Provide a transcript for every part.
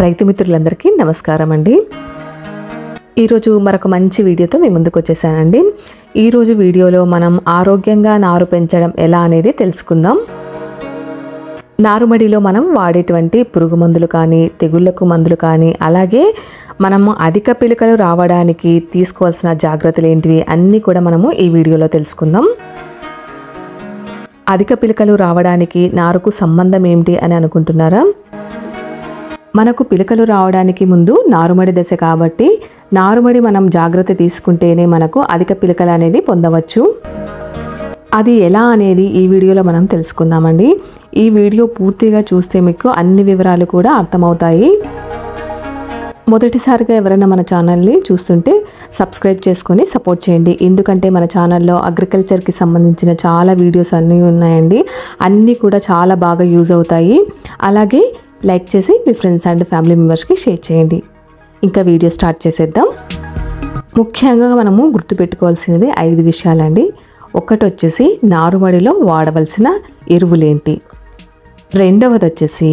రైతు మిత్రులందరికీ నమస్కారం అండి। ఈరోజు మరొక మంచి వీడియోతో మీ ముందుకు వచ్చేసానండి। ఈరోజు వీడియోలో మనం ఆరోగ్యంగా నారు పెంచడం ఎలా అనేది తెలుసుకుందాం। నారుమడిలో మనం వాడేటువంటి పురుగు మందులు కానీ తెగుళ్లకు మందులు కానీ అలాగే మనము అధిక పిలకలు రావడానికి తీసుకోవాల్సిన జాగ్రత్తలు ఏంటివి అన్నీ కూడా మనము ఈ వీడియోలో తెలుసుకుందాం। అధిక పిలకలు రావడానికి నారుకు సంబంధం ఏంటి అని అనుకుంటున్నారా? మనకు పిలకలు రావడానికి ముందు నారుమడి దశ కాబట్టి నారుమడి మనం జాగ్రత్త తీసుకుంటేనే మనకు అధిక పిలకలు అనేది పొందవచ్చు। అది ఎలా అనేది ఈ వీడియోలో మనం తెలుసుకుందామండి। ఈ వీడియో పూర్తిగా చూస్తే మీకు అన్ని వివరాలు కూడా అర్థమవుతాయి। మొదటిసారిగా ఎవరైనా మన ఛానల్ని చూస్తుంటే సబ్స్క్రైబ్ చేసుకొని సపోర్ట్ చేయండి। ఎందుకంటే మన ఛానల్లో అగ్రికల్చర్కి సంబంధించిన చాలా వీడియోస్ అన్నీ ఉన్నాయండి। అన్నీ కూడా చాలా బాగా యూజ్ అవుతాయి। అలాగే లైక్ చేసి మీ ఫ్రెండ్స్ అండ్ ఫ్యామిలీ మెంబర్స్కి షేర్ చేయండి। ఇంకా వీడియో స్టార్ట్ చేసేద్దాం। ముఖ్యంగా మనము గుర్తుపెట్టుకోవాల్సినది 5 విషయాలండి। ఒకటి వచ్చేసి నారుమడిలో వాడవలసిన ఎరువులేంటి, రెండవది వచ్చేసి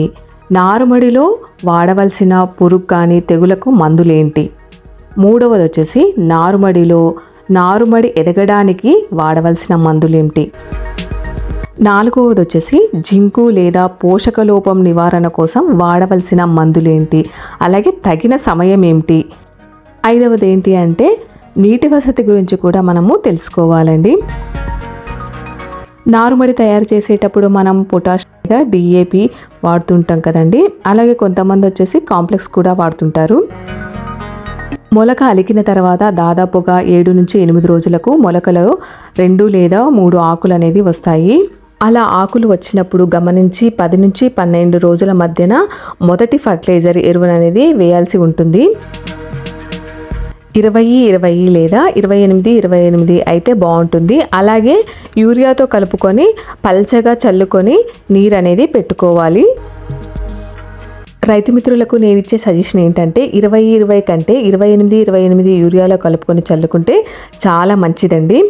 నారుమడిలో వాడవలసిన పురుగు కానీ తెగులకు మందులేంటి, మూడవది వచ్చేసి నారుమడి ఎదగడానికి వాడవలసిన మందులేంటి, నాలుగవది వచ్చేసి జింకు లేదా పోషక లోపం నివారణ కోసం వాడవలసిన మందులేంటి, అలాగే తగిన సమయం ఏమిటి, ఐదవది ఏంటి అంటే నీటి వసతి గురించి కూడా మనము తెలుసుకోవాలండి। నారుమడి తయారు చేసేటప్పుడు మనం పొటాష్ లేదా డిఏపి వాడుతుంటాం కదండి। అలాగే కొంతమంది వచ్చేసి కాంప్లెక్స్ కూడా వాడుతుంటారు। మొలక అలికిన తర్వాత దాదాపుగా 7 నుంచి 8 రోజులకు మొలకలో 2 లేదా 3 ఆకులు అనేది వస్తాయి। అలా ఆకులు వచ్చినప్పుడు గమనించి 10 నుంచి 12 రోజుల మధ్యన మొదటి ఫర్టిలైజర్ ఎరువును అనేది వేయాల్సి ఉంటుంది। 20-20 లేదా 28-28 అయితే బాగుంటుంది। అలాగే యూరియాతో కలుపుకొని పల్చగా చల్లుకొని నీరు అనేది పెట్టుకోవాలి। రైతు మిత్రులకు నేను ఇచ్చే సజెషన్ ఏంటంటే 20-20 కంటే 28-28 యూరియాలో కలుపుకొని చల్లుకుంటే చాలా మంచిదండి।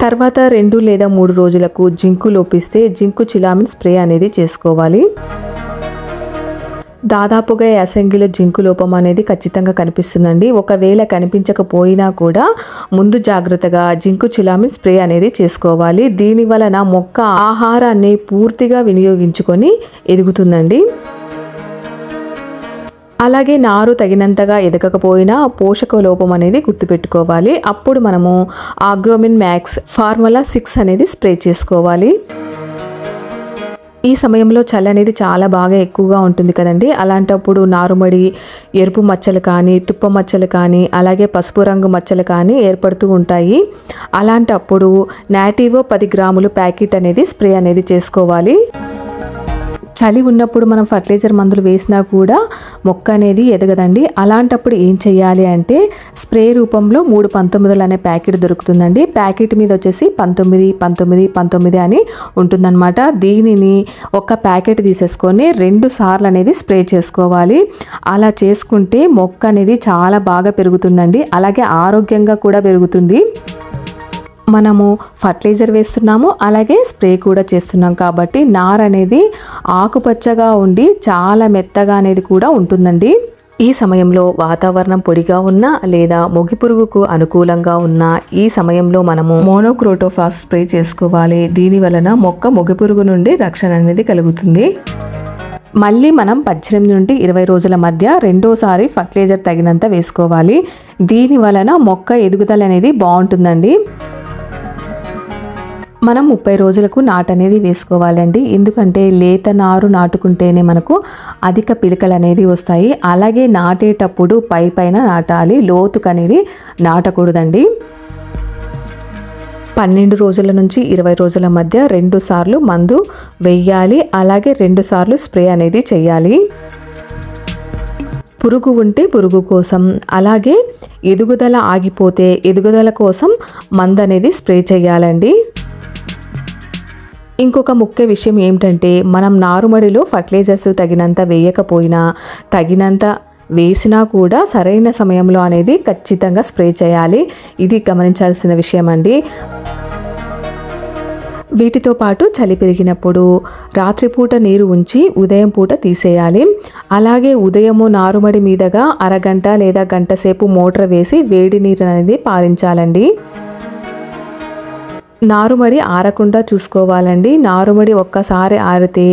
తర్వాత 2 లేదా 3 రోజులకు జింకు లోపిస్తే జింకు చిలామిన్ స్ప్రే అనేది చేసుకోవాలి। దాదాపుగా యాసంగిలో జింకు లోపం అనేది ఖచ్చితంగా కనిపిస్తుందండి। ఒకవేళ కనిపించకపోయినా కూడా ముందు జాగ్రత్తగా జింకు చిలామిన్ స్ప్రే అనేది చేసుకోవాలి। దీని వలన మొక్క ఆహారాన్ని పూర్తిగా వినియోగించుకొని ఎదుగుతుందండి। అలాగే నారు తగినంతగా ఎదగకపోయినా పోషక లోపం అనేది గుర్తుపెట్టుకోవాలి। అప్పుడు మనము ఆగ్రోమిన్ మ్యాక్స్ ఫార్ములా 6 అనేది స్ప్రే చేసుకోవాలి। ఈ సమయంలో చలి అనేది చాలా బాగా ఎక్కువగా ఉంటుంది కదండి। అలాంటప్పుడు నారుమడి ఎరుపు మచ్చలు కానీ తుప్ప మచ్చలు కానీ అలాగే పసుపు రంగు మచ్చలు కానీ ఏర్పడుతూ ఉంటాయి। అలాంటప్పుడు నాటివో 10 గ్రాములు ప్యాకెట్ అనేది స్ప్రే అనేది చేసుకోవాలి। చలి ఉన్నప్పుడు మనం ఫర్టిలైజర్ మందులు వేసినా కూడా మొక్క అనేది ఎదగదండి। అలాంటప్పుడు ఏం చేయాలి అంటే స్ప్రే రూపంలో 319 అనే ప్యాకెట్ దొరుకుతుందండి। ప్యాకెట్ మీద వచ్చేసి 19-19-19 అని ఉంటుందన్నమాట। దీనిని ఒక ప్యాకెట్ తీసేసుకొని 2 సార్లు అనేది స్ప్రే చేసుకోవాలి। అలా చేసుకుంటే మొక్క అనేది చాలా బాగా పెరుగుతుందండి। అలాగే ఆరోగ్యంగా కూడా పెరుగుతుంది। మనము ఫర్టిలైజర్ వేస్తున్నాము అలాగే స్ప్రే కూడా చేస్తున్నాం కాబట్టి నార అనేది ఆకుపచ్చగా ఉండి చాలా మెత్తగా అనేది కూడా ఉంటుందండి। ఈ సమయంలో వాతావరణం పొడిగా ఉన్నా లేదా మొగి పురుగుకు అనుకూలంగా ఉన్నా ఈ సమయంలో మనము మోనోక్రోటోఫాస్ స్ప్రే చేసుకోవాలి। దీని వలన మొక్క మొగి పురుగు నుండి రక్షణ అనేది కలుగుతుంది। మళ్ళీ మనం 18 నుండి 20 రోజుల మధ్య రెండోసారి ఫర్టిలైజర్ తగినంత వేసుకోవాలి। దీని వలన మొక్క ఎదుగుదల అనేది బాగుంటుందండి। మనం 30 రోజులకు నాటు అనేది వేసుకోవాలండి। ఎందుకంటే లేత నారు నాటుకుంటేనే మనకు అధిక పిలకలు అనేది వస్తాయి। అలాగే నాటేటప్పుడు పైన నాటాలి, లోతుకు అనేది నాటకూడదండి। 12 రోజుల నుంచి 20 రోజుల మధ్య 2 సార్లు మందు వేయాలి। అలాగే 2 సార్లు స్ప్రే అనేది చేయాలి। పురుగు ఉంటే పురుగు కోసం అలాగే ఎదుగుదల ఆగిపోతే ఎదుగుదల కోసం మందు అనేది స్ప్రే చేయాలండి। ఇంకొక ముఖ్య విషయం ఏమిటంటే మనం నారుమడిలో ఫర్టిలైజర్స్ తగినంత వేయకపోయినా తగినంత వేసినా కూడా సరైన సమయంలో అనేది ఖచ్చితంగా స్ప్రే చేయాలి। ఇది గమనించాల్సిన విషయం అండి। వీటితో పాటు చలి పెరిగినప్పుడు రాత్రిపూట నీరు ఉంచి ఉదయం పూట తీసేయాలి. అలాగే ఉదయము నారుమడి మీదగా అరగంట లేదా గంట సేపు మోటార్ వేసి వేడి నీరు అనేది పారించాలండి. నారుమడి ఆరకుండా చూసుకోవాలండి. నారుమడి ఒక్కసారి ఆరితే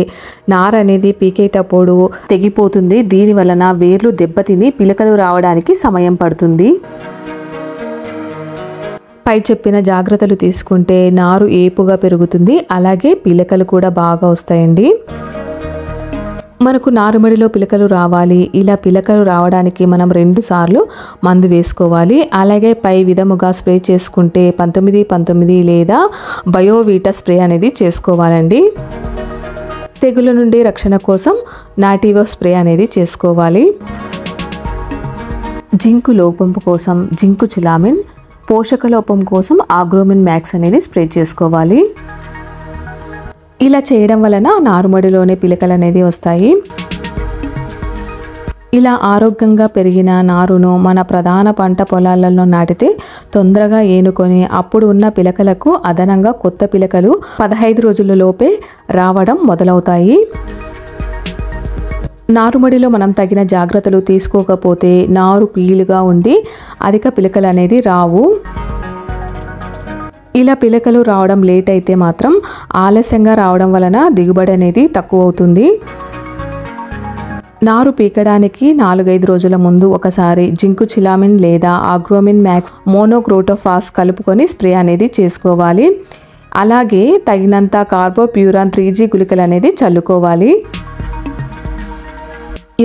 నార అనేది పీకేటప్పుడు తెగిపోతుంది. దీని వలన వేర్లు దెబ్బతిని పిలకలు రావడానికి సమయం పడుతుంది. పై చెప్పిన జాగ్రత్తలు తీసుకుంటే నారు ఏపుగా పెరుగుతుంది. అలాగే పిలకలు కూడా బాగా వస్తాయండి. మనకు నారుమడిలో పిలకలు రావాలి. ఇలా పిలకలు రావడానికి మనం 2 సార్లు మందు వేసుకోవాలి. అలాగే పై విధముగా స్ప్రే చేసుకుంటే 19 లేదా బయోవీటా స్ప్రే అనేది చేసుకోవాలండి. తెగుల నుండి రక్షణ కోసం నాటివో స్ప్రే అనేది చేసుకోవాలి. జింకు లోపం కోసం జింకు చిలామిన్, పోషక లోపం కోసం ఆగ్రోమిన్ మ్యాక్స్ అనేది స్ప్రే చేసుకోవాలి. ఇలా చేయడం వలన నారుమడిలోనే పిలకలు అనేది వస్తాయి. ఇలా ఆరోగ్యంగా పెరిగిన నారును మన ప్రధాన పంట పొలాలలో నాటితే తొందరగా ఏనుకొని అప్పుడు ఉన్న పిలకలకు అదనంగా కొత్త పిలకలు 15 రోజులలోపే రావడం మొదలవుతాయి. నారుమడిలో మనం తగిన జాగ్రత్తలు తీసుకోకపోతే నారు పీలుగా ఉండి అధిక పిలకలు అనేది రావు. ఇలా పిలకలు రావడం లేట్ అయితే మాత్రం ఆలస్యంగా రావడం వలన దిగుబడి అనేది తక్కువ అవుతుంది. నారు పీకడానికి 4-5 రోజుల ముందు ఒకసారి జింకు చిలామిన్ లేదా ఆగ్రోమిన్ మ్యాక్స్ మోనోక్రోటోఫాస్ కలుపుకొని స్ప్రే అనేది చేసుకోవాలి. అలాగే తగినంత కార్బోప్యూరాన్ 3G గుళికలు అనేది చల్లుకోవాలి.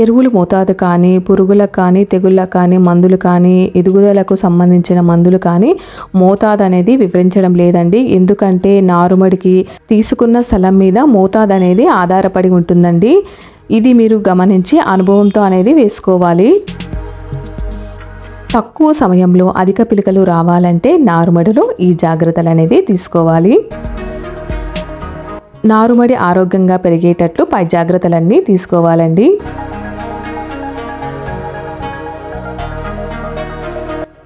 ఎరువులు మోతాదు కానీ, పురుగులకు కానీ, తెగుళ్ళకు కానీ, మందులు కానీ, ఎదుగుదలకు సంబంధించిన మందులు కానీ మోతాదు అనేది వివరించడం లేదండి. ఎందుకంటే నారుమడికి తీసుకున్న స్థలం మీద మోతాదు అనేది ఆధారపడి ఉంటుందండి. ఇది మీరు గమనించి అనుభవంతో అనేది వేసుకోవాలి. తక్కువ సమయంలో అధిక పిలకలు రావాలంటే నారుమడిలో ఈ జాగ్రత్తలు అనేది తీసుకోవాలి. నారుమడి ఆరోగ్యంగా పెరిగేటట్లు పై జాగ్రత్తలన్నీ తీసుకోవాలండి.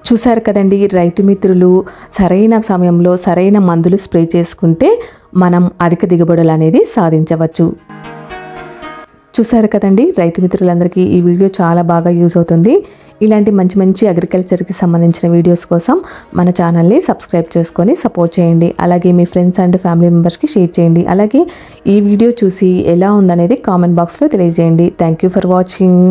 చూసారు కదండి, రైతు మిత్రులు సరైన సమయంలో సరైన మందులు స్ప్రే చేసుకుంటే మనం అధిక దిగుబడులు అనేది సాధించవచ్చు. చూసారు కదండి, రైతు మిత్రులందరికీ ఈ వీడియో చాలా బాగా యూజ్ అవుతుంది. ఇలాంటి మంచి మంచి అగ్రికల్చర్కి సంబంధించిన వీడియోస్ కోసం మన ఛానల్ని సబ్స్క్రైబ్ చేసుకొని సపోర్ట్ చేయండి. అలాగే మీ ఫ్రెండ్స్ అండ్ ఫ్యామిలీ మెంబర్స్కి షేర్ చేయండి. అలాగే ఈ వీడియో చూసి ఎలా ఉందనేది కామెంట్ బాక్స్లో తెలియజేయండి. Thank you for watching.